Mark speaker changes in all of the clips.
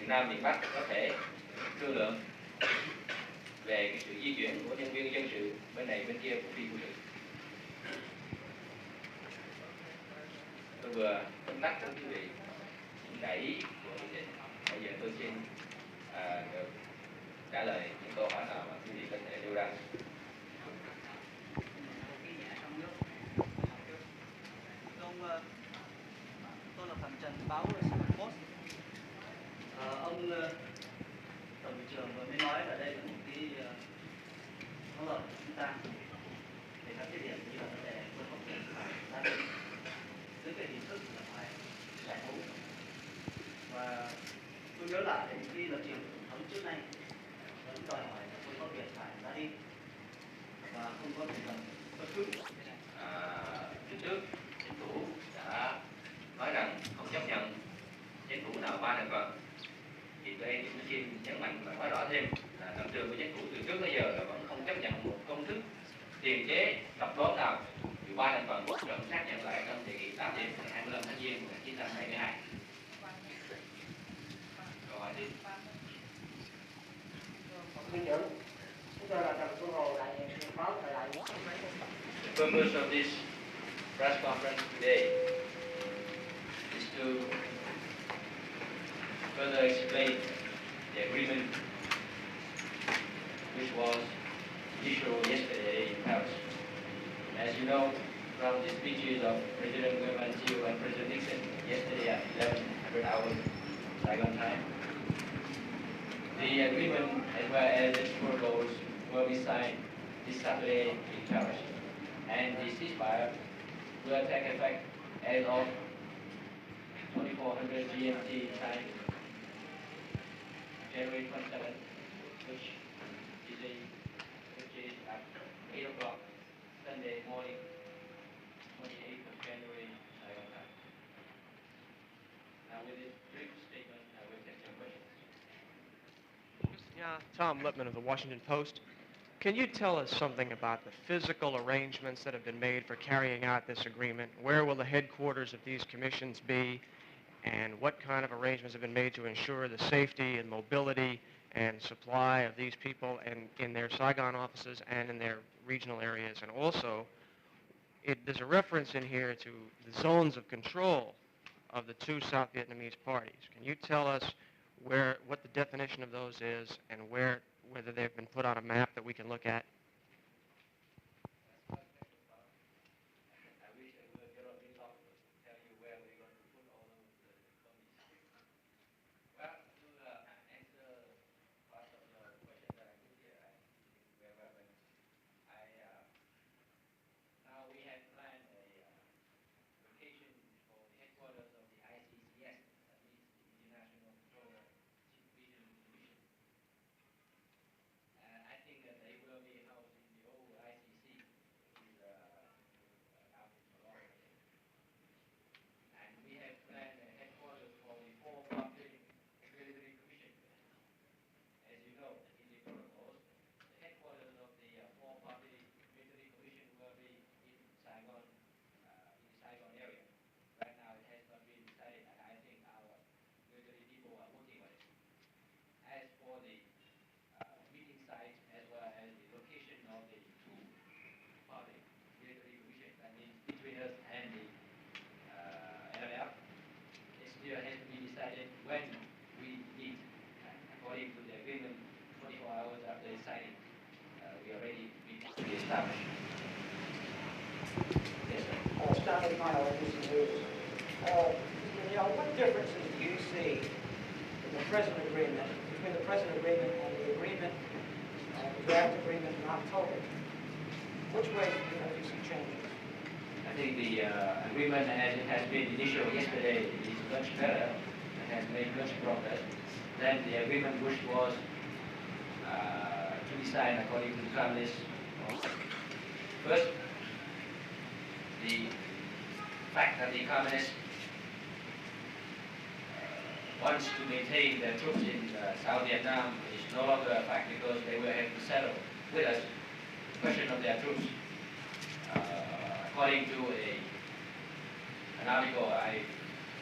Speaker 1: miền Nam, miền Bắc có thể thương lượng về cái sự di chuyển của nhân viên dân sự bên này bên kia của phi quân sự. Tôi vừa tóm tắt với quý vị những đại ý của nghị định. Bây giờ tôi xin được trả lời những câu hỏi nào mà quý vị có thể nêu ra.
Speaker 2: Tôi là Phạm Trần, báo Post. Ông tổng cục trưởng vừa mới nói là đây là một cái thắng lợi của chúng ta về các cái điểm như là vấn đề vượt phát triển phải gia đình dưới cái hình thức là phải giải phóng. Và tôi nhớ lại đến khi lập trường của tổng thống trước nay vẫn đòi hỏi là vượt phát triển phải gia đình và không có thành phần bất cứ.
Speaker 1: Trước chính phủ đã nói rằng không chấp nhận chính phủ nào 3 thành phần. Thì đây tôi xin nhấn mạnh và nói rõ thêm là lập trường của chính phủ từ trước tới giờ là vẫn không chấp nhận một công thức tiền chế tập đoán nào từ 3 thành phần quốc luận xác nhận lại trong đề nghị 8 điểm ngày 25 tháng Giêng 1972. Câu hỏi tiếp. The purpose of this press conference today is to further explain the agreement which was issued yesterday in Paris. As you know from the speeches of President Nguyen Chiu and President Nixon yesterday at 1100 hours Saigon time, the agreement as well as its protocols will be signed this Saturday in Paris, and the ceasefire will take effect as of 2400 GMT time, January 27th, which is at 8 o'clock Sunday morning, 28th of January, Saigon time. Now with this brief statement, I will take your questions.
Speaker 3: Yeah, Tom Lipman of the Washington Post. Can you tell us something about the physical arrangements that have been made for carrying out this agreement? Where will the headquarters of these commissions be? And what kind of arrangements have been made to ensure the safety and mobility and supply of these people and in their Saigon offices and in their regional areas? And also, there's a reference in here to the zones of control of the two South Vietnamese parties. Can you tell us what the definition of those is and whether they've been put on a map that we can look at?
Speaker 4: What differences do you see in the present agreement, between the present agreement and the agreement, the draft agreement in October? Which way do you see changes?
Speaker 1: I think the agreement as it has been initialed yesterday is much better and has made much progress than the agreement which was to be signed according to the term list. First, the fact that the communists wants to maintain their troops in South Vietnam is no longer a fact because they will have to settle with us the question of their troops. According to an article, I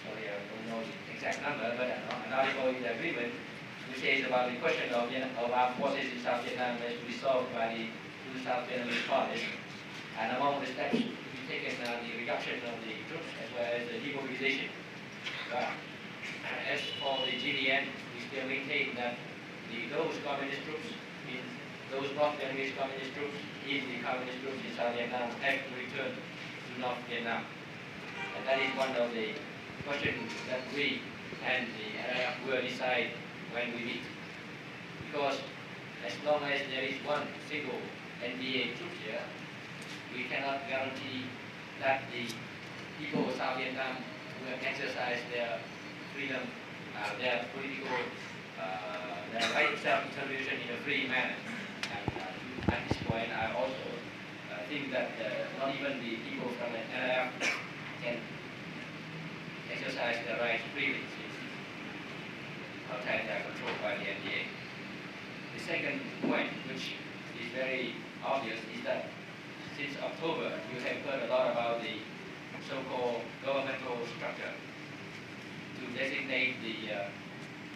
Speaker 1: don't know the exact number, but an article article in the agreement which says about the question of armed forces in South Vietnam is to be solved by the two South Vietnamese parties. And among the steps to be taken are the reduction of the troops as well as the demobilization. As for the GDN, we still maintain that those communist troops, those North Vietnamese communist troops, the communist troops in South Vietnam have to return to North Vietnam. And that is one of the questions that we and the NRF will decide when we meet. Because as long as there is one single NVA troop here, we cannot guarantee that the people of South Vietnam will exercise their freedom, their political, their right of self-determination in a free manner. And at this point, I also think that not even the people from the NRF can exercise their rights freely since outside they are controlled by the NDA. The second point, which is very obvious, is that since October, you have heard a lot about the so-called governmental structure to designate the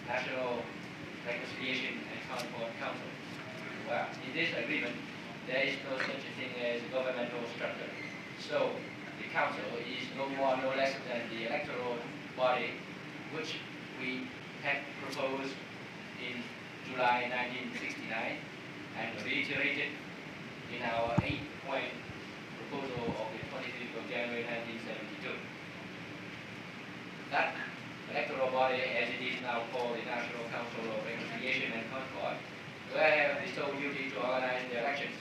Speaker 1: National Reconciliation and Concord Council. Well, in this agreement, there is no such a thing as a governmental structure. So the council is no more, no less than the electoral body which we had proposed in July 1969 and reiterated in our 8-point proposal of the 25th of January 1972. That electoral body, as it is now called the National Council of Reconciliation and Concord, will have the sole duty to organize the elections.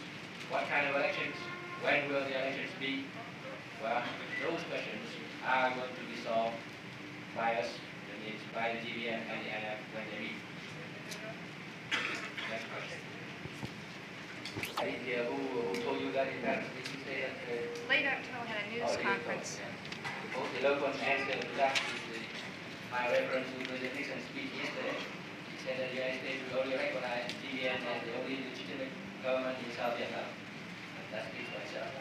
Speaker 1: What kind of elections? When will the elections be? Well, those questions are going to be solved by us, that means by the GBN and the NF when they meet. Next question. I didn't hear who told you that in Paris. Did you say that?
Speaker 5: Late October had a news conference.
Speaker 1: Both the local answer to that is my reference to President Nixon's speech yesterday. He said that the United States will only recognize GBN as the only legitimate government in South Vietnam. And that speaks for itself.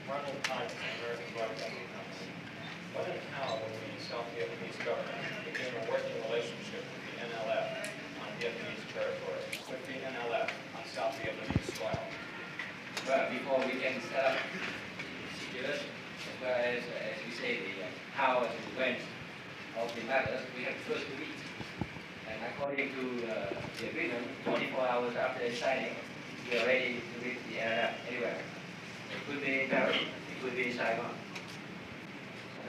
Speaker 6: Ronald Times, American Broadcasting Company. When and how will the South Vietnamese government begin a working relationship with the NLF on Vietnamese territory, with the NLF on South Vietnamese soil?
Speaker 1: Well, before we can set up procedures, as well as we say, the how and when of the matters, we have first to meet. And according to the agreement, 24 hours after signing, we are ready to meet the NLF anywhere. It could be in Paris, it could be in Saigon.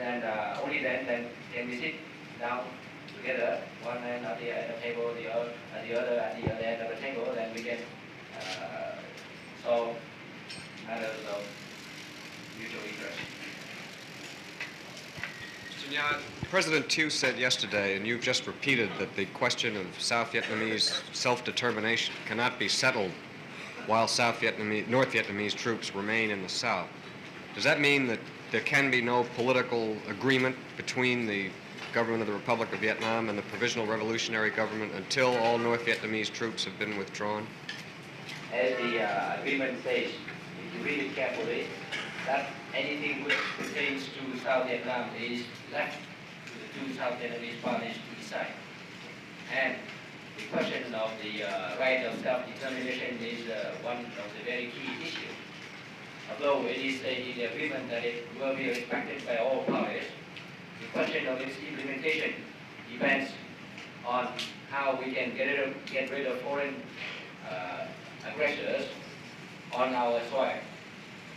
Speaker 1: And only then can we sit down together, one man at the end of the table, the other at the other end of the table, then we can solve matters of mutual interest.
Speaker 7: Mr. Nha, President Thieu said yesterday, and you've just repeated, that the question of South Vietnamese self-determination cannot be settled while North Vietnamese troops remain in the South. Does that mean that there can be no political agreement between the government of the Republic of Vietnam and the Provisional Revolutionary Government until all North Vietnamese troops have been withdrawn?
Speaker 1: As the agreement says, if you read it carefully, that anything which pertains to South Vietnam is left to the two South Vietnamese parties to decide. And the question of the right of self-determination is one of the very key issues. Although it is in the agreement that it will be respected by all parties, the question of its implementation depends on how we can get rid of foreign aggressors on our soil.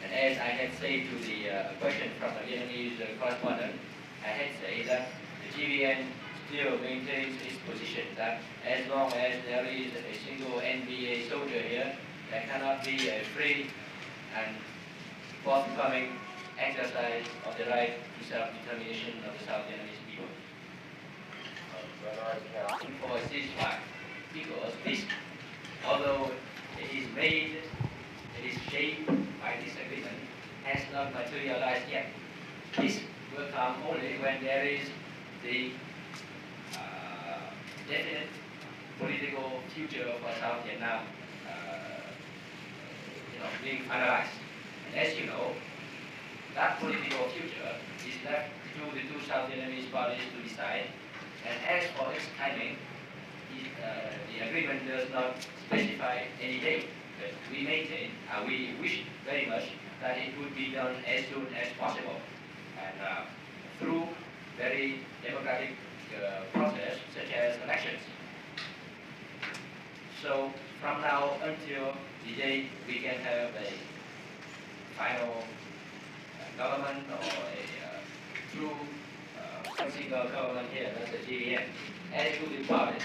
Speaker 1: And as I had said to the question from the Vietnamese correspondent, I had said that the GBN still maintains its position that as long as there is a single NVA soldier here, there cannot be a free and forthcoming exercise of the right to self-determination of the South Vietnamese people. For a ceasefire, because this, although it is made, it is shaped by this agreement, has not materialized yet. This will come only when there is the definite political future for South Vietnam being finalized. And as you know, that political future is left to the two South Vietnamese parties to decide. And as for its timing, the agreement does not specify any date, but we maintain, we wish very much that it would be done as soon as possible, and through very democratic process such as elections. So from now until the day we can have a final government or a true single government here, that's the GDM, and it will be party.